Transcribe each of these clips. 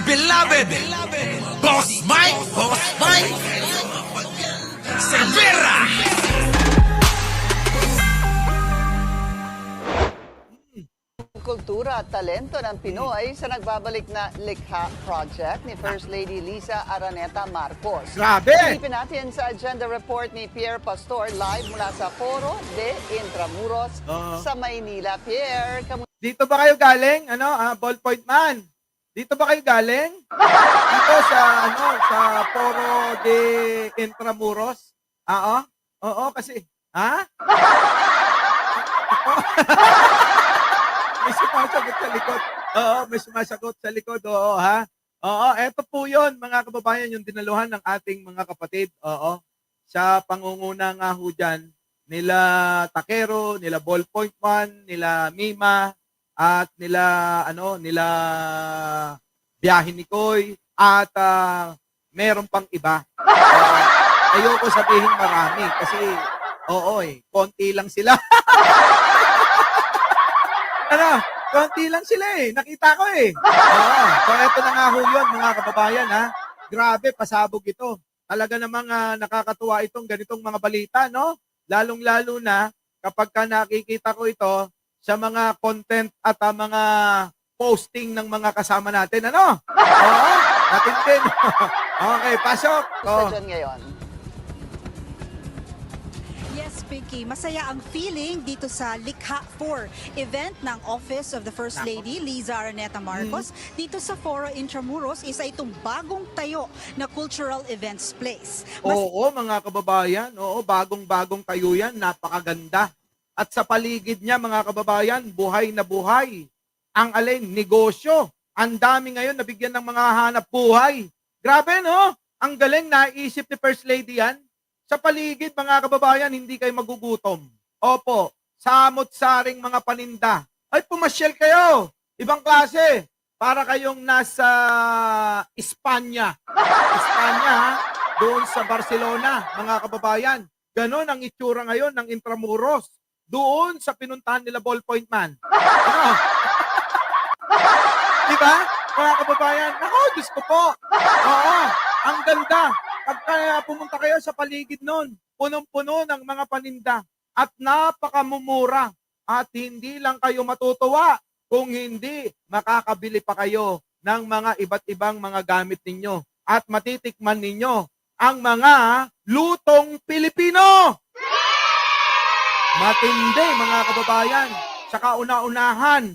beloved Boss Mike Cervera. Kultura at talento ng Pinoy sa nagbabalik na Likha Project ni First Lady Liza Araneta Marcos. Grabe! Silipin natin sa agenda report ni Pierre Pastor live mula sa Foro de Intramuros sa Maynila. Pierre, Dito ba kayo galing? Ballpoint Man. Dito ba kayo galing? Dito sa sa Foro de Intramuros? Oo, kasi May sumasagot sa likod. May sumasagot sa likod. Eto po 'yon, mga kababayan, yung dinaluhan ng ating mga kapatid. Sa pangunguna nga ho dyan, nila Takero, nila Ballpoint Man, nila Mima, at nila Biyahe ni Koy, at meron pang iba. Ayoko sabihin marami kasi konti lang sila. Konti lang sila nakita ko So eto na nga ho yun, mga kababayan Grabe, pasabog ito. Talaga namang nakakatuwa itong ganitong mga balita, no? Lalong-lalo na kapag nakikita ko ito sa mga content at mga posting ng mga kasama natin, matindi. Okay, pasok. gusto dyan ngayon. Yes, Pinky. Masaya ang feeling dito sa Likha 4 event ng Office of the First Lady, Liza Araneta Marcos. Dito sa Foro Intramuros, isa itong bagong tayo na cultural events place. Oo, mga kababayan. Bagong-bagong tayo yan. Napakaganda. At sa paligid niya, mga kababayan, buhay na buhay. Ang negosyo. Ang dami ngayon nabigyan ng mga hanap buhay. Grabe, no? Ang galing naisip ni First Lady yan. Sa paligid, mga kababayan, hindi kayo magugutom. Opo, samot-saring mga paninda. Ay, pumasyal kayo. Ibang klase. Para kayong nasa Espanya. Doon sa Barcelona, mga kababayan. Ganon ang itsura ngayon ng Intramuros. Doon sa pinuntahan nila Ballpoint Man. Diba? Mga kababayan, Diyos ko po. Ang ganda. Pagka pumunta kayo sa paligid nun, punong-puno ng mga paninda at napakamumura. At hindi lang kayo matutuwa kung hindi makakabili pa kayo ng mga iba't ibang mga gamit ninyo at matitikman ninyo ang mga lutong Pilipino. Matindi, mga kababayan. Sa kauna-unahan,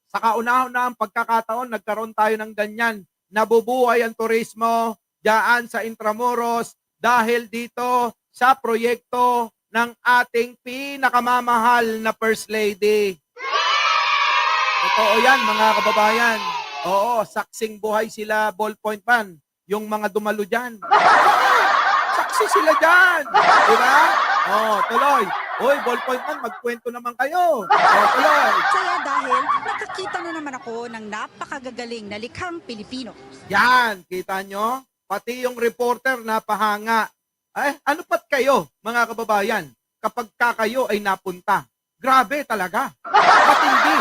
sa kauna-unahang pagkakataon, nagkaroon tayo ng ganyan. Nabubuhay ang turismo diyan sa Intramuros dahil dito sa proyekto ng ating pinakamamahal na First Lady. Totoo yan, mga kababayan. Saksing buhay sila, Ballpoint Man. Yung mga dumalo dyan. Saksi sila dyan. Diba? Tuloy. Hoy, Ballpoint Man, magkwento naman kayo. Tuloy. Saya dahil nakakita na naman ako ng napakagagaling na likhang Pilipino. Yan, kita nyo? Pati yung reporter napahanga. Ano pat kayo, mga kababayan, kapag kayo ay napunta? Grabe talaga. Matindi.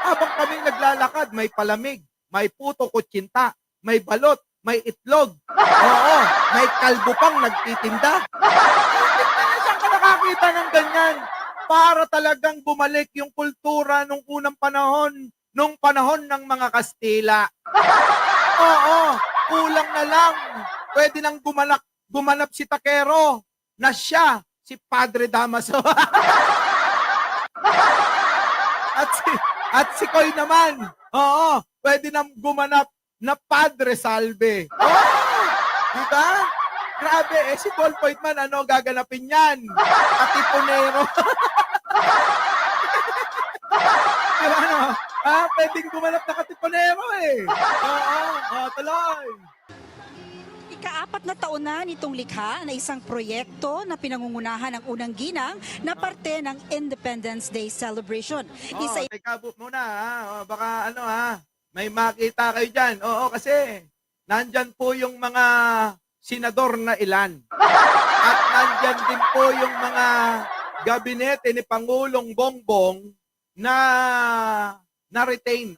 Habang kami naglalakad, may palamig, may puto kutsinta, may balot, may itlog. May kalbo pang nagtitinda. Saan ka nakakita ng ganyan? Para talagang bumalik yung kultura nung unang panahon, nung panahon ng mga Kastila. Kulang na lang. Pwede nang gumanap si Takero na siya, si Padre Damaso. at si Koy naman. Pwede nang gumanap na Padre Salve. Diba? Grabe, si Ballpoint Man, gaganapin yan? Atipunero. Diba, pwedeng gumanap na katipunero tuloy. Ika-4 na taon na nitong likha na isang proyekto na pinangungunahan ng unang ginang na parte ng Independence Day celebration. Teka muna baka may makita kayo dyan. Kasi nandyan po yung mga senador na ilan. At nandyan din po yung mga gabinete ni Pangulong Bongbong na na-retain.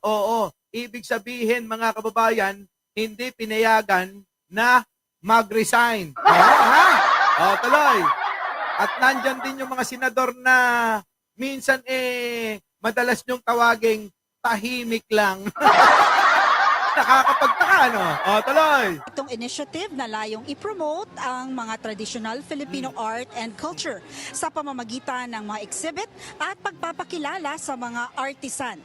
ibig sabihin mga kababayan, hindi pinayagan na mag-resign. Ha? Tuloy. At nandyan din yung mga senador na minsan madalas nyong tawaging tahimik lang. Nakakapagtaka, no? Tuloy. Itong initiative na layong i-promote ang mga traditional Filipino art and culture sa pamamagitan ng mga exhibit at pagpapakilala sa mga artisan.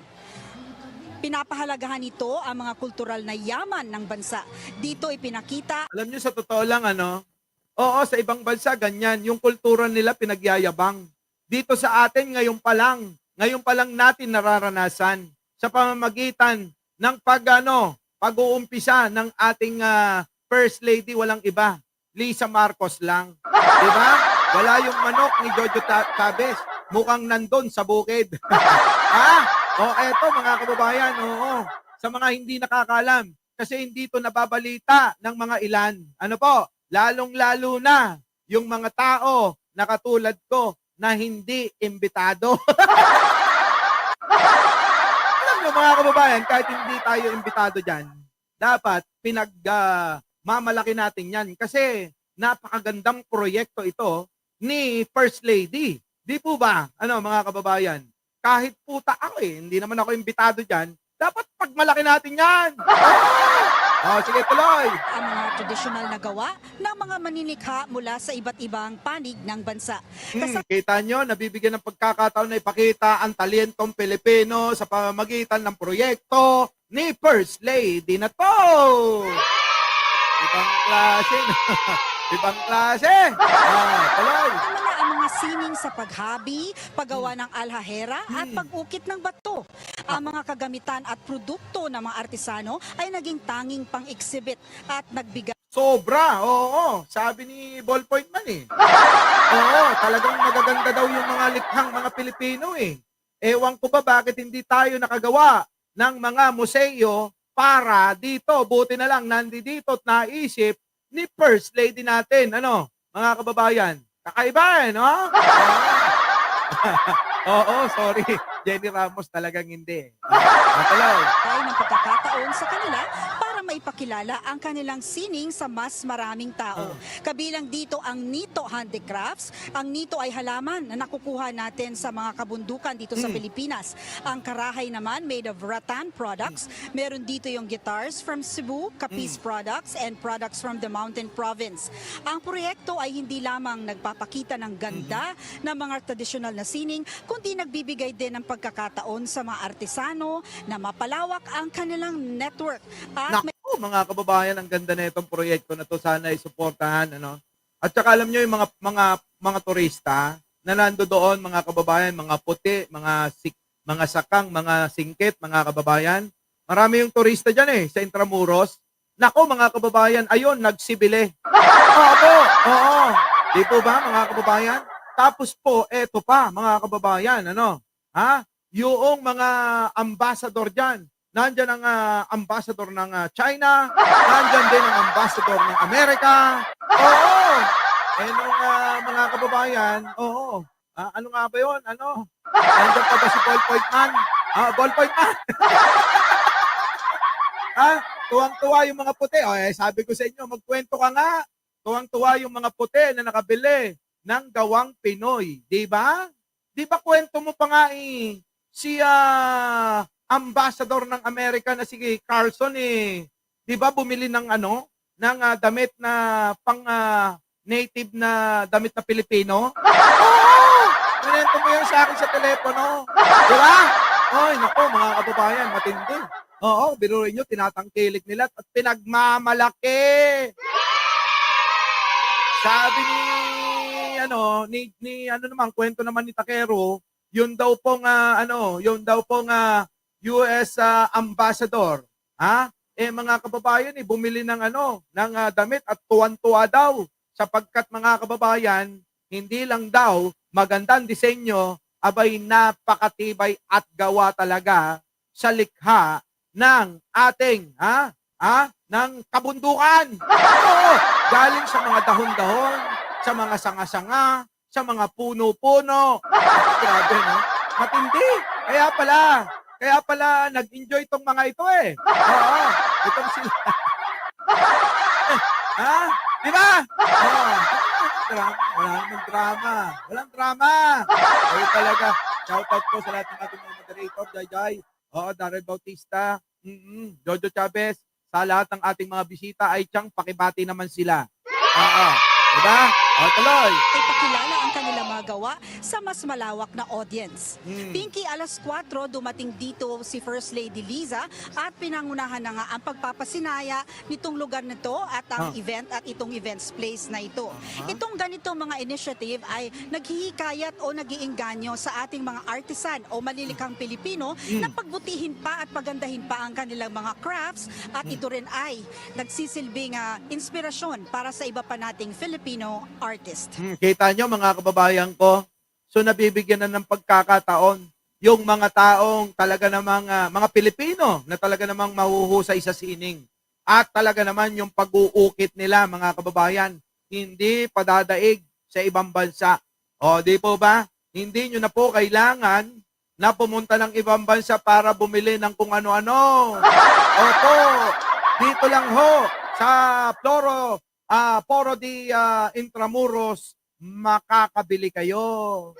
Pinapahalagahan nito ang mga kultural na yaman ng bansa. Dito ipinakita Alam nyo, sa totoo lang, oo, sa ibang bansa, ganyan. Yung kultura nila pinagyayabang. Dito sa atin, ngayon pa lang natin nararanasan sa pamamagitan ng pag-uumpisa ng ating First Lady, walang iba. Lisa Marcos lang. Diba? Wala yung manok ni Jojo Chavez. Mukhang nandun sa bukid. Eto mga kababayan, sa mga hindi nakakalam, kasi hindi ito nababalita ng mga ilan. Lalong-lalo na yung mga tao na katulad ko na hindi imbitado. Alam nyo mga kababayan, kahit hindi tayo imbitado dyan, dapat mamalaki natin yan kasi napakagandang proyekto ito ni First Lady. Di po ba, mga kababayan? Kahit puta ako hindi naman ako imbitado dyan, dapat pagmalaki natin yan. Sige, tuloy. ang mga tradisyonal na gawa ng mga maninikha mula sa iba't ibang panig ng bansa. Kita nyo, nabibigyan ng pagkakataon na ipakita ang talentong Pilipino sa pamamagitan ng proyekto ni First Lady na to. Ibang klase. Ibang klase. Tuloy. Ang mga sining sa paghabi, paggawa ng alhahera at pag-ukit ng bato. Ang mga kagamitan at produkto ng mga artisano ay naging tanging pang-exhibit at nagbigay Sobra, oo. Sabi ni Ballpoint Man talagang magaganda daw yung mga likhang mga Pilipino Ewan ko ba bakit hindi tayo nakagawa ng mga museo para dito. Buti na lang nandito at naisip ni First Lady natin. Mga kababayan? Kakaiba, no? Sorry. Jenny Ramos talagang hindi. Matalaw. ng pagkakataon sa kanila para maipakilala ang kanilang sining sa mas maraming tao. Kabilang dito ang Nito Handicrafts. Ang Nito ay halaman na nakukuha natin sa mga kabundukan dito sa Pilipinas. Ang karahay naman made of rattan products. Meron dito yung guitars from Cebu, Capiz products, and products from the Mountain Province. Ang proyekto ay hindi lamang nagpapakita ng ganda ng mga tradisyonal na sining, kundi nagbibigay din ng pagkakataon sa mga artisano na mapalawak ang kanilang network. At Naku, mga kababayan, ang ganda na itong proyekto na to. Sana isuportahan, At saka alam nyo yung mga turista na nando doon, mga kababayan, mga puti, mga sakang, mga singkit, mga kababayan. Marami yung turista dyan sa Intramuros. Naku, mga kababayan, ayun, nagsibile. Oo. Di po ba, mga kababayan? Tapos po, eto pa, mga kababayan, yung mga ambassador dyan. Nandyan ang ambassador ng China, nandyan din ang ambassador ng Amerika. Oo! Nung mga kababayan, ano nga ba yun? Nandyan pa ba si Ballpoint Man? Ballpoint Man! Tuwang-tuwa yung mga puti. Sabi ko sa inyo, magkwento ka nga. Tuwang-tuwa yung mga puti na nakabili ng gawang Pinoy. Di ba? Di ba kwento mo pa nga si ambassador ng Amerika na si Carlson di ba bumili ng ng damit na pang native na damit na Pilipino? Kwento mo yan sa akin sa telepono. Di ba? Naku, mga kababayan, matindi. Biruin nyo, tinatangkilik nila at pinagmamalaki. Sabi ni naman, kwento naman ni Takero, yun daw pong US ambassador, mga kababayan, bumili ng ng damit at tuwan-tuwa daw sapagkat mga kababayan, hindi lang daw maganda ang disenyo, abay napakatibay at gawa talaga sa likha ng ating ng kabundukan. Galing sa mga dahon-dahon, sa mga sanga-sanga, sa mga puno-puno. Grabe, no? Matindi. kaya pala nag-enjoy tong mga ito eh. Oo, itong sila. Ha? Di ba? Oo. Drama. Wala namang drama. Walang drama. Kayo talaga. Shoutout po sa lahat ng ating mga moderator, Jai. Oo, Darrell Bautista. Jojo Chavez. Sa lahat ng ating mga bisita ay tiyang pakibati naman sila. Oo. Diba? O, tuloy. Ipakilala ang kanilang mga gawa sa mas malawak na audience. Pinky, alas 4 dumating dito si First Lady Liza at pinangunahan na nga ang pagpapasinaya nitong lugar nito at ang event at itong events place na ito. Itong ganito mga initiative ay naghihikayat o nag-iinganyo sa ating mga artisan o malilikhang Pilipino na pagbutihin pa at pagandahin pa ang kanilang mga crafts at ito rin ay nagsisilbing inspirasyon para sa iba pa nating Filipino artist. Kita nyo mga kababayan ko, so nabibigyan na ng pagkakataon yung mga taong talaga namang mga Pilipino na talaga namang mahuhusay sa sining. At talaga naman yung pag-uukit nila mga kababayan, hindi padadaig sa ibang bansa. O di po ba? Hindi nyo na po kailangan na pumunta ng ibang bansa para bumili ng kung ano-ano. Opo, dito lang ho sa Foro de Intramuros, makakabili kayo.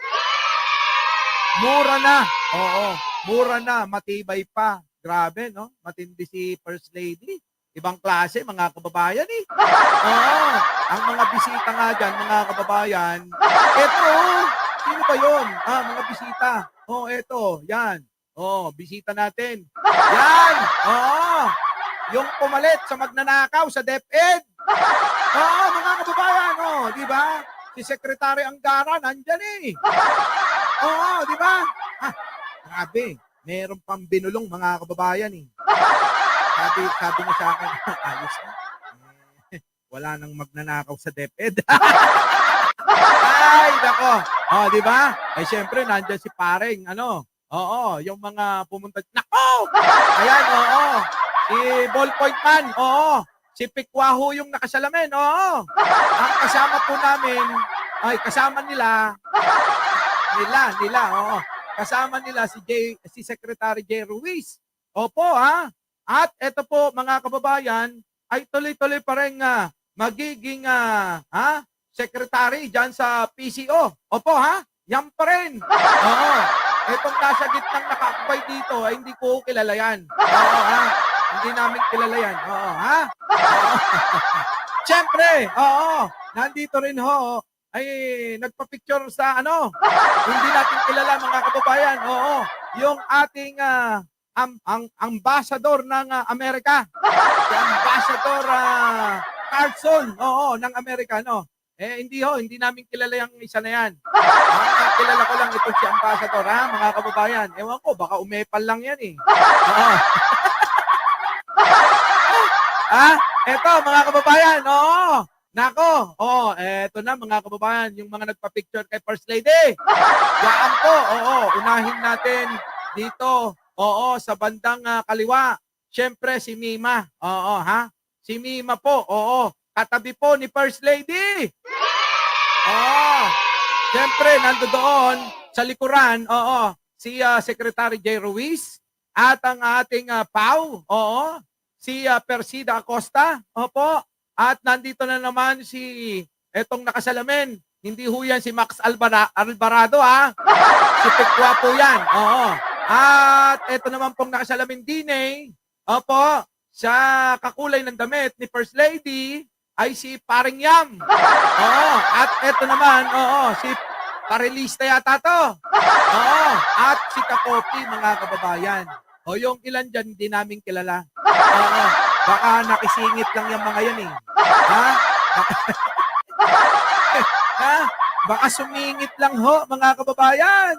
Mura na. Oo, mura na, matibay pa. Grabe, no? Matindi si First Lady. Ibang klase, mga kababayan eh. Oo, ang mga bisita nga dyan, mga kababayan. Eto, sino ba yun? Mga bisita. Eto, yan. Bisita natin. Yan, yung pumalit sa magnanakaw sa DepEd. Mga kababayan, di ba? Si Secretary Angara, nandyan eh. Di ba? Grabe, meron pang binulong mga kababayan eh. Sabi niya sa akin, ayos na. Wala nang magnanakaw sa DepEd. Ay, nako. Di ba? Eh, syempre, nandyan si Pareng, yung mga pumunta. Nako! Ayan, si Ballpoint Man, si Pikwaho yung nakasalamin, Ang kasama po namin, kasama nila, kasama nila si Secretary J. Ruiz. Opo, At ito po, mga kababayan, ay tuloy-tuloy pa rin magiging secretary dyan sa PCO. Opo, yan pa rin. Itong nasa gitnang nakakabay dito, ay hindi ko kilala yan. Hindi namin kilala yan. Siyempre, nandito rin ho, ay nagpa-picture sa hindi natin kilala mga kababayan. Yung ating ambassador ng Amerika. Si Ambassador Carlson, ng Amerika, hindi namin kilala yung isa na yan. Kilala ko lang ito si Ambassador, mga kababayan. Ewan ko, baka umepal lang yan eh. Eto, mga kababayan, Nako, eto na mga kababayan, yung mga nagpa-picture kay First Lady. Yaan po, unahin natin dito, sa bandang kaliwa. Siyempre, si Mima, Si Mima po, katabi po ni First Lady. Siyempre, nandoon sa likuran, si Secretary J. Ruiz at ang ating PAW, si Persida Acosta, at nandito na naman si etong nakasalamin. Hindi ho yan si Max Alvarado, Si Pikwa po yan, At eto naman pong nakasalamin din sa kakulay ng damit ni First Lady ay si Paring Yam. At eto naman, si Parilista yata to. At si Kakopi, mga kababayan. Yung ilan dyan, hindi namin kilala. Baka nakisingit lang yung mga yan eh. Baka sumingit lang ho, mga kababayan.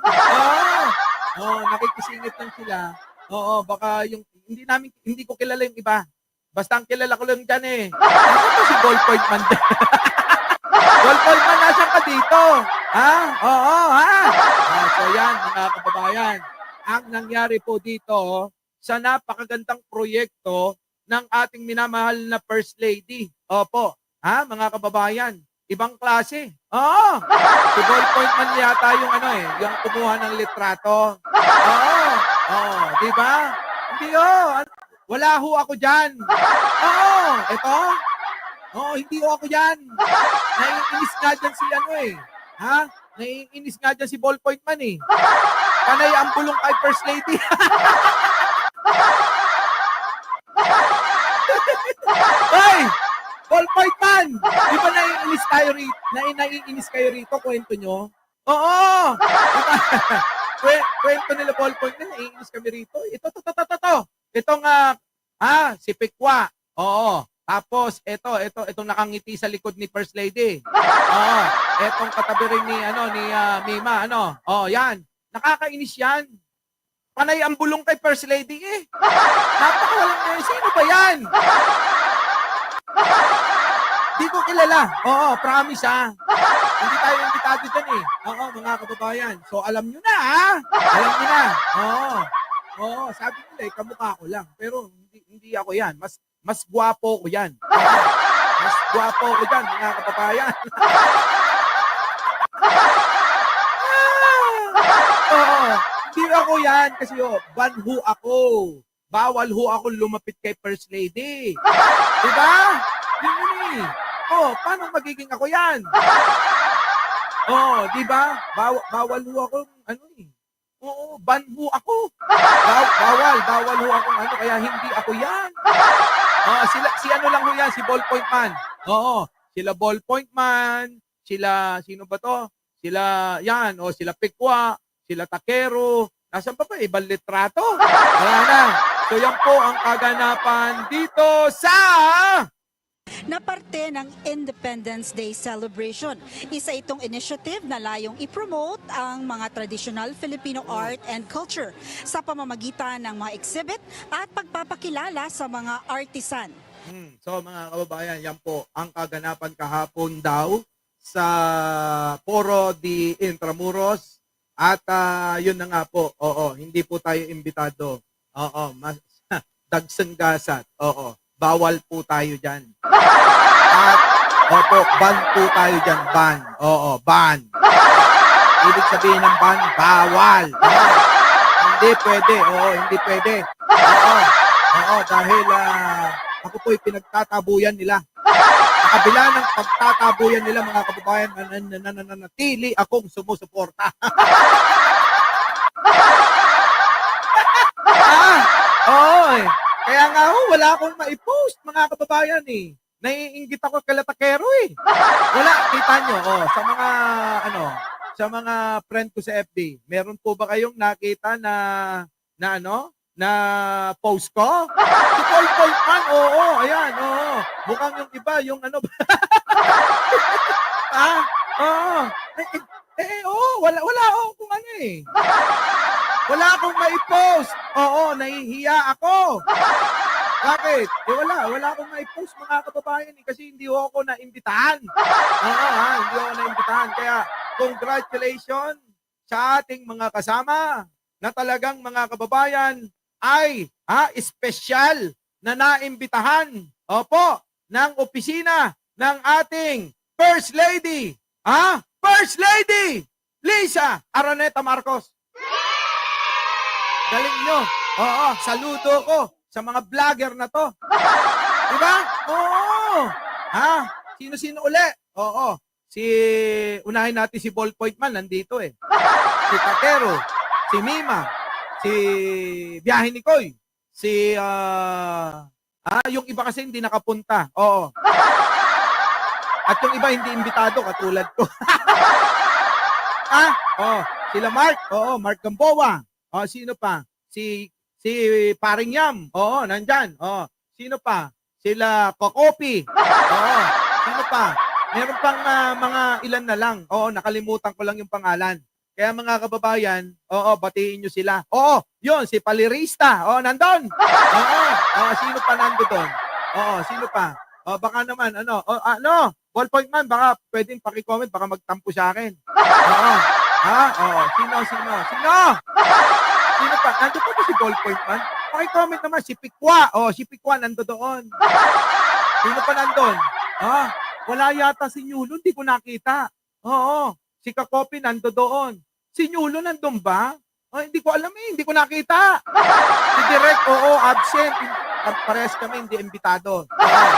Nakikisingit lang sila. Baka yung hindi ko kilala yung iba. Basta ang kilala ko lang dyan eh. Ano ba si Ballpoint Man? Ballpoint Man, nasan ka dito? So yan, mga kababayan. Ang nangyari po dito sa napakagandang proyekto ng ating minamahal na First Lady. Opo, mga kababayan, ibang klase. Si Ballpoint Man yata yung yung kumuha ng litrato. Oh, di ba? Hindi wala ho ako diyan. Oo, ito. Oo, hindi ho ako diyan. Naiinis nga dyan si ano eh. Ha? Naiinis nga dyan si Ballpoint Man eh. Panay ang bulong kay First Lady. Hoy! Ballpoint Man! Di ba naiinis tayo rito? Naiinis kayo rito, kwento nyo? Oo! Diba? Kwento nila Ballpoint Man, naiinis kami rito. Ito. Itong, si Pikwa. Oo. Tapos, itong nakangiti sa likod ni First Lady. Oo. Itong katabi rin ni Mima, yan. Nakakainis yan. Panay ang bulong kay First Lady eh. Napakawalang sino ba yan? Di ko kilala. Oo, promise Hindi tayo imbitado dyan eh. Oo, mga kababayan. So, alam nyo na Alam nyo na. Oo, sabi nila kamukha ko lang. Pero hindi ako yan. Mas gwapo ko yan. Mas gwapo ko dyan, mga kababayan. Oo, hindi ako yan kasi ban ho ako. Bawal ho ako lumapit kay First Lady. Diba? Yun eh. Paano magiging ako yan? Diba? Bawal ho ako, Oo, ban ho ako. Bawal ho ako, kaya hindi ako yan. Si ano lang ho yan, si Ballpoint Man. Oo, sila Ballpoint Man, sila, sino ba to? Sila, yan, sila Pikwa, sila Takero. Nasaan pa ba? Ibang litrato. Wala na. So yan po ang kaganapan dito sa na parte ng Independence Day celebration. Isa itong initiative na layong i-promote ang mga traditional Filipino art and culture sa pamamagitan ng mga exhibit at pagpapakilala sa mga artisan. So mga kababayan, yan po ang kaganapan kahapon daw sa Foro de Intramuros at yun na nga po, hindi po tayo imbitado. Dagsanggasat. Bawal po tayo dyan. At, ban po tayo dyan. Ban. Ban. Ibig sabihin ng ban, bawal. Hindi pwede. Hindi pwede. Dahil ako po'y pinagtatabuyan nila. Sa kabila ng pagtatabuyan nila, mga kababayan, nananatili akong sumusuporta. Kaya nga wala akong maipost, mga kababayan eh. Naiinggit ako kay Takero eh. Wala, kita nyo, sa mga friend ko sa FB, meron po ba kayong nakita na post ko? Si Ballpoint Man, ayan, mukhang yung iba, yung wala akong wala akong maipost. Nahihiya ako. Bakit? Wala akong maipost, mga kababayan kasi hindi ako naimbitahan. Hindi ako naimbitahan. Kaya, congratulations sa ating mga kasama na talagang mga kababayan ay espesyal na naimbitahan ng opisina ng ating First Lady. First Lady Liza Araneta Marcos. Galing nyo. Saludo ko sa mga vlogger na to. Diba? Sino-sino uli? Unahin natin si Ballpoint Man, nandito eh. Si Takero, si Mima, si Biyahe ni Koy, yung iba kasi hindi nakapunta. At yung iba hindi imbitado, katulad ko. Sila Mark, Mark Gamboa. Sino pa? Si Paring Yam. Nandyan. Sino pa? Sila Kokopi. Sino pa? Meron pang mga ilan na lang. Nakalimutan ko lang yung pangalan. Kaya mga kababayan, batiin nyo sila. Yun, si Palirista. Nandun. Sino pa nando doon? Sino pa? Baka naman, Ballpoint Man, baka pwedeng paki-comment, baka magtampo sa akin. Sino? Sino pa? Nandun pa ba si Ballpoint Man? Paki-comment naman, si Pikwa. Si Pikwa, nando doon. Sino pa nandun? Wala yata si Nyulo, hindi ko nakita. Si Kakopi nando doon. Si Nyulo nandun ba? Oh, hindi ko alam eh, hindi ko nakita. Si Direk, oo, absent. Parehas kami, hindi imbitado. Oo.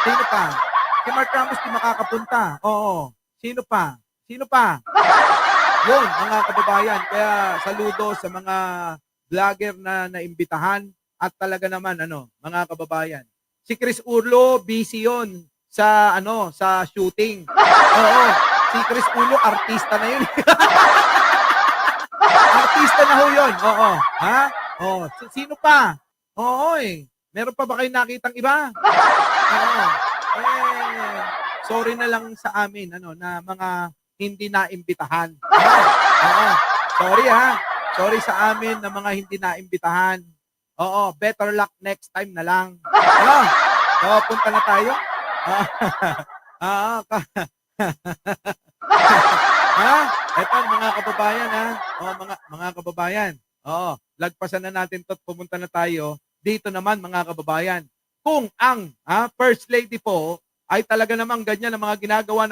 Sino pa? Si Mark Ramos, di makakapunta. Oo. Sino pa? Sino pa? Yun, mga kababayan. Kaya saludo sa mga vlogger na naimbitahan. At talaga naman, mga kababayan. Si Chris Urlo, busy yun sa, sa shooting. Oo. Si Chris Urlo, artista na yun. Artista na ho yun. Oo. Ha? Oo. Sino pa? Oo eh. Meron pa ba kayong nakitang iba? Oo. Sorry na lang sa amin, na mga hindi naimbitahan. Oo. Sorry ha. Sorry sa amin na mga hindi naimbitahan. Oo. Better luck next time na lang. So, punta na tayo. Eto mga kababayan ha. Mga kababayan. Lagpasan na natin 'to at pumunta na tayo dito naman mga kababayan. Kung ang First Lady po ay talaga namang ganyan ang mga ginagawa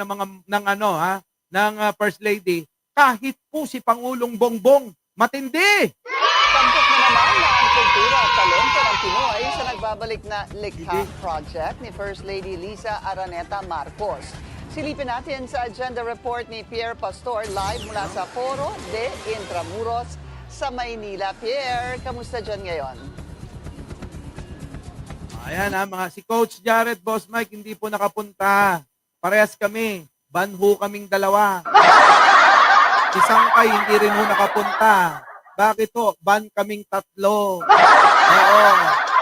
ng First Lady, kahit po si Pangulong Bongbong matindi. Tampok na naman na ang kultura at talento ng Pinoy sa nagbabalik na Likha Project ni First Lady Liza Araneta Marcos. Silipin natin sa agenda report ni Pierre Pastor live mula sa Foro de Intramuros sa Maynila. Pierre, kamusta dyan ngayon? Ayan si Coach Jared, Boss Mike, hindi po nakapunta. Parehas kami. Banho kaming dalawa. Isang kay hindi rin ho nakapunta. Bakit ho? Ban kaming tatlo. Oo.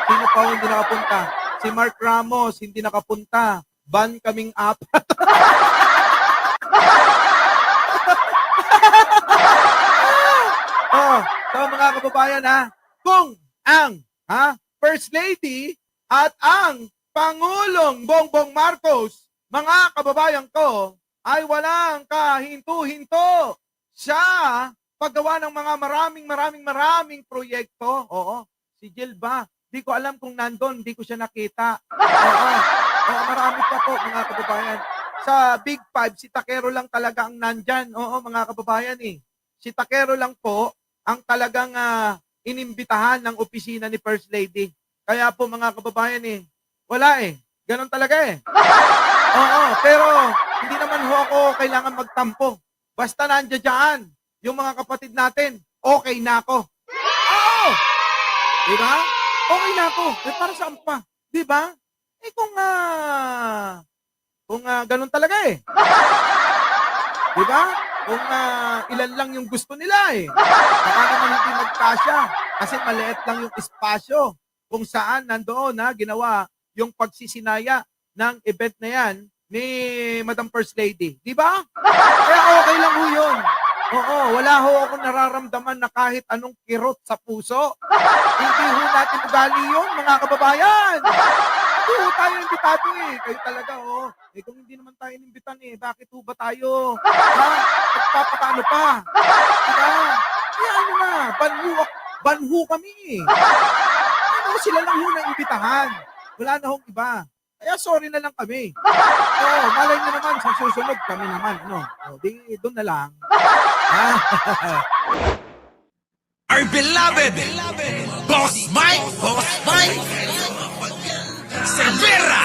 Sino pa ho hindi nakapunta? Si Mark Ramos, hindi nakapunta. Ban kaming apat. So mga kababayan kung ang First Lady at ang Pangulong Bongbong Marcos, mga kababayan ko, ay walang kahinto-hinto sa paggawa ng mga maraming proyekto. Oo, si Jill ba? Di ko alam kung nandun, di ko siya nakita. Oo, marami pa po mga kababayan. Sa Big Five, si Takero lang talaga ang nandyan. Oo, mga kababayan Si Takero lang po ang talagang inimbitahan ng opisina ni First Lady. Kaya po mga kababayan wala Ganon talaga Oo, pero hindi naman ho ako kailangan magtampo. Basta nandiyan dyan yung mga kapatid natin, okay na ako. Oo! Diba? Okay na ako. Para saan pa? Diba? Kung ganon talaga Diba? Kung ilan lang yung gusto nila baka naman hindi magkasya kasi maliit lang yung espasyo kung saan nandoon ginawa yung pagsisinaya ng event na yan ni Madam First Lady. Di ba? Kaya okay lang ho yun. Oo, wala ho akong nararamdaman na kahit anong kirot sa puso. Hindi ho natin ugali yun, mga kababayan. Hindi ho tayo imbitado Kayo talaga kung hindi naman tayo inimbitan bakit ho ba tayo? Magpapakano pa? Diba? Kaya banhu kami sila lang ho na imbitahan. Wala na hong iba. Kaya sorry na lang kami. Malay nyo naman sa susunod kami naman. Di doon na lang. Our beloved Boss Mike Cervera.